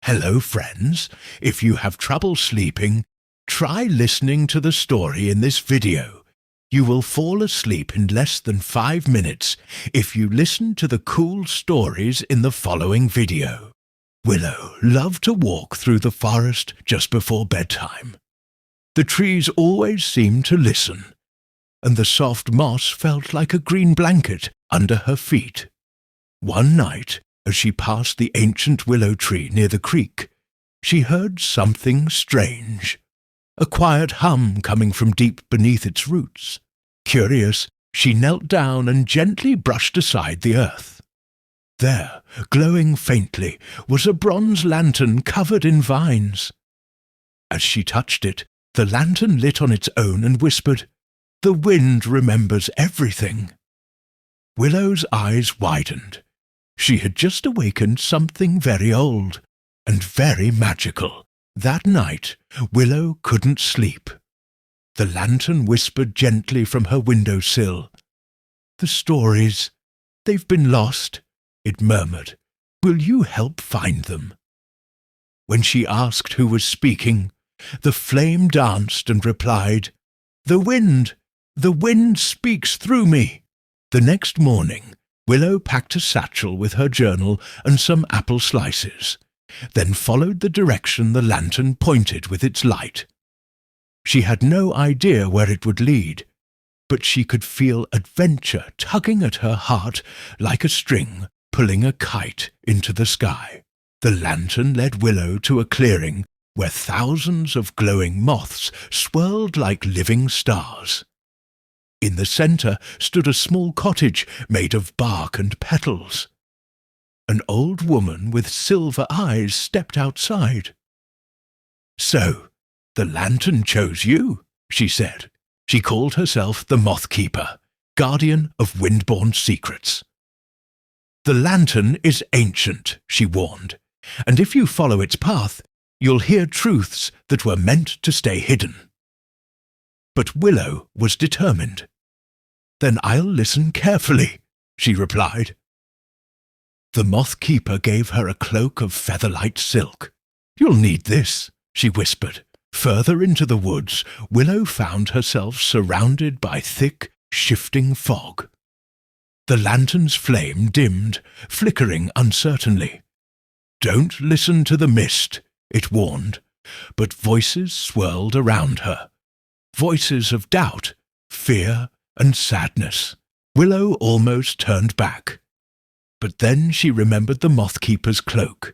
Hello, friends. If you have trouble sleeping, try listening to the story in this video. You will fall asleep in less than 5 minutes if you listen to the cool stories in the following video. Willow loved to walk through the forest just before bedtime. The trees always seemed to listen, and the soft moss felt like a green blanket under her feet. One night, as she passed the ancient willow tree near the creek, she heard something strange, a quiet hum coming from deep beneath its roots. Curious, she knelt down and gently brushed aside the earth. There, glowing faintly, was a bronze lantern covered in vines. As she touched it, the lantern lit on its own and whispered, "The wind remembers everything." Willow's eyes widened. She had just awakened something very old and very magical. That night, Willow couldn't sleep. The lantern whispered gently from her windowsill. "The stories, they've been lost," it murmured. "Will you help find them?" When she asked who was speaking, the flame danced and replied, the wind speaks through me." The next morning, Willow packed a satchel with her journal and some apple slices, then followed the direction the lantern pointed with its light. She had no idea where it would lead, but she could feel adventure tugging at her heart like a string pulling a kite into the sky. The lantern led Willow to a clearing where thousands of glowing moths swirled like living stars. In the centre stood a small cottage made of bark and petals. An old woman with silver eyes stepped outside. "So, the lantern chose you," she said. She called herself the Moth Keeper, guardian of windborne secrets. "The lantern is ancient," she warned, "and if you follow its path, you'll hear truths that were meant to stay hidden." But Willow was determined. "Then I'll listen carefully," she replied. The Moth Keeper gave her a cloak of featherlight silk. "You'll need this," she whispered. Further into the woods, Willow found herself surrounded by thick, shifting fog. The lantern's flame dimmed, flickering uncertainly. "Don't listen to the mist," it warned, but voices swirled around her. Voices of doubt, fear, and sadness. Willow almost turned back. But then she remembered the Moth Keeper's cloak.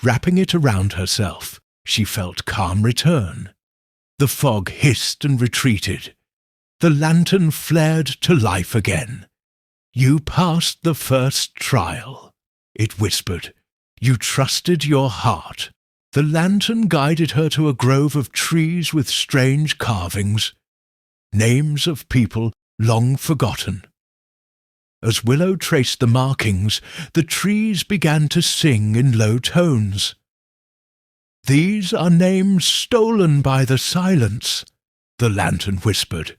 Wrapping it around herself, she felt calm return. The fog hissed and retreated. The lantern flared to life again. "You passed the first trial," it whispered. "You trusted your heart." The lantern guided her to a grove of trees with strange carvings, names of people long forgotten. As Willow traced the markings, the trees began to sing in low tones. "These are names stolen by the silence," the lantern whispered.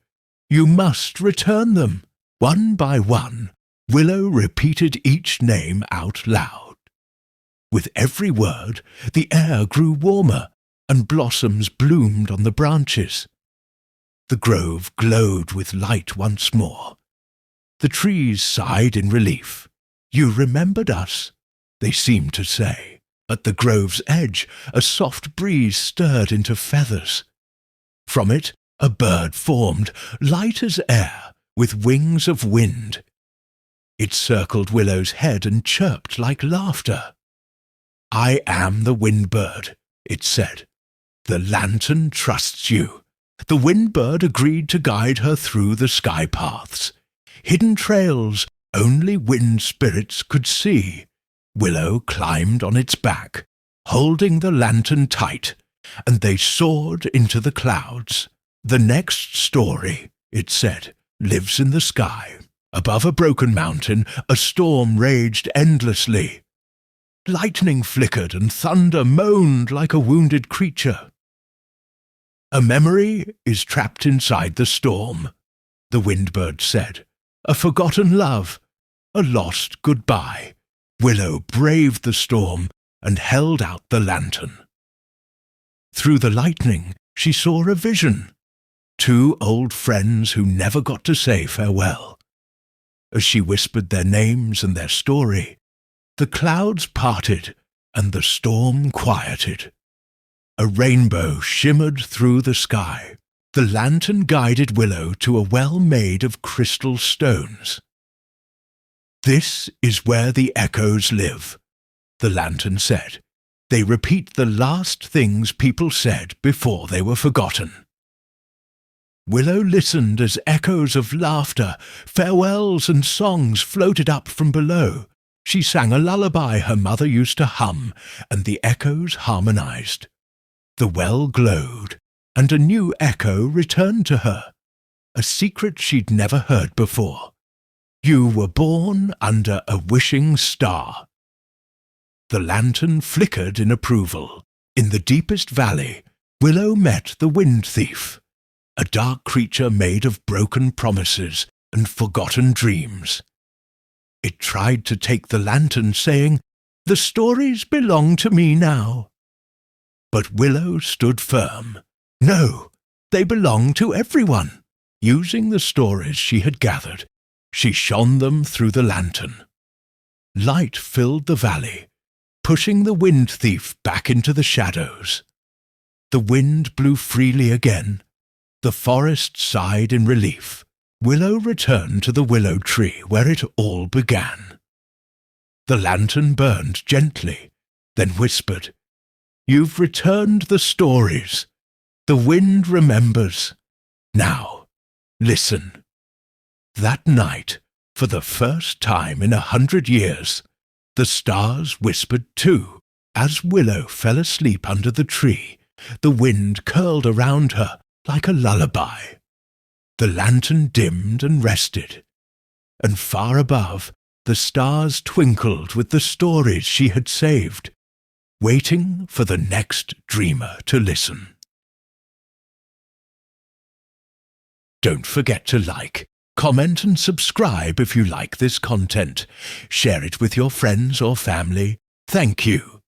"You must return them." One by one, Willow repeated each name out loud. With every word, the air grew warmer, and blossoms bloomed on the branches. The grove glowed with light once more. The trees sighed in relief. "You remembered us," they seemed to say. At the grove's edge, a soft breeze stirred into feathers. From it, a bird formed, light as air, with wings of wind. It circled Willow's head and chirped like laughter. "I am the Windbird," it said. "The lantern trusts you." The Windbird agreed to guide her through the sky paths, hidden trails only wind spirits could see. Willow climbed on its back, holding the lantern tight, and they soared into the clouds. "The next story," it said, "lives in the sky. Above a broken mountain, a storm raged endlessly. Lightning flickered and thunder moaned like a wounded creature. A memory is trapped inside the storm," the Windbird said. "A forgotten love, a lost goodbye." Willow braved the storm and held out the lantern. Through the lightning, she saw a vision. 2 old friends who never got to say farewell. As she whispered their names and their story, the clouds parted and the storm quieted. A rainbow shimmered through the sky. The lantern guided Willow to a well made of crystal stones. "This is where the echoes live," the lantern said. "They repeat the last things people said before they were forgotten." Willow listened as echoes of laughter, farewells and songs floated up from below. She sang a lullaby her mother used to hum, and the echoes harmonized. The well glowed, and a new echo returned to her, a secret she'd never heard before. "You were born under a wishing star." The lantern flickered in approval. In the deepest valley, Willow met the wind thief, a dark creature made of broken promises and forgotten dreams. It tried to take the lantern, saying, "The stories belong to me now." But Willow stood firm. "No, they belong to everyone." Using the stories she had gathered, she shone them through the lantern. Light filled the valley, pushing the wind thief back into the shadows. The wind blew freely again. The forest sighed in relief. Willow returned to the willow tree where it all began. The lantern burned gently, then whispered, "You've returned the stories. The wind remembers. Now, listen." That night, for the first time in 100 years, the stars whispered too. As Willow fell asleep under the tree, the wind curled around her like a lullaby. The lantern dimmed and rested, and far above, the stars twinkled with the stories she had saved, waiting for the next dreamer to listen. Don't forget to like, comment and subscribe if you like this content. Share it with your friends or family. Thank you.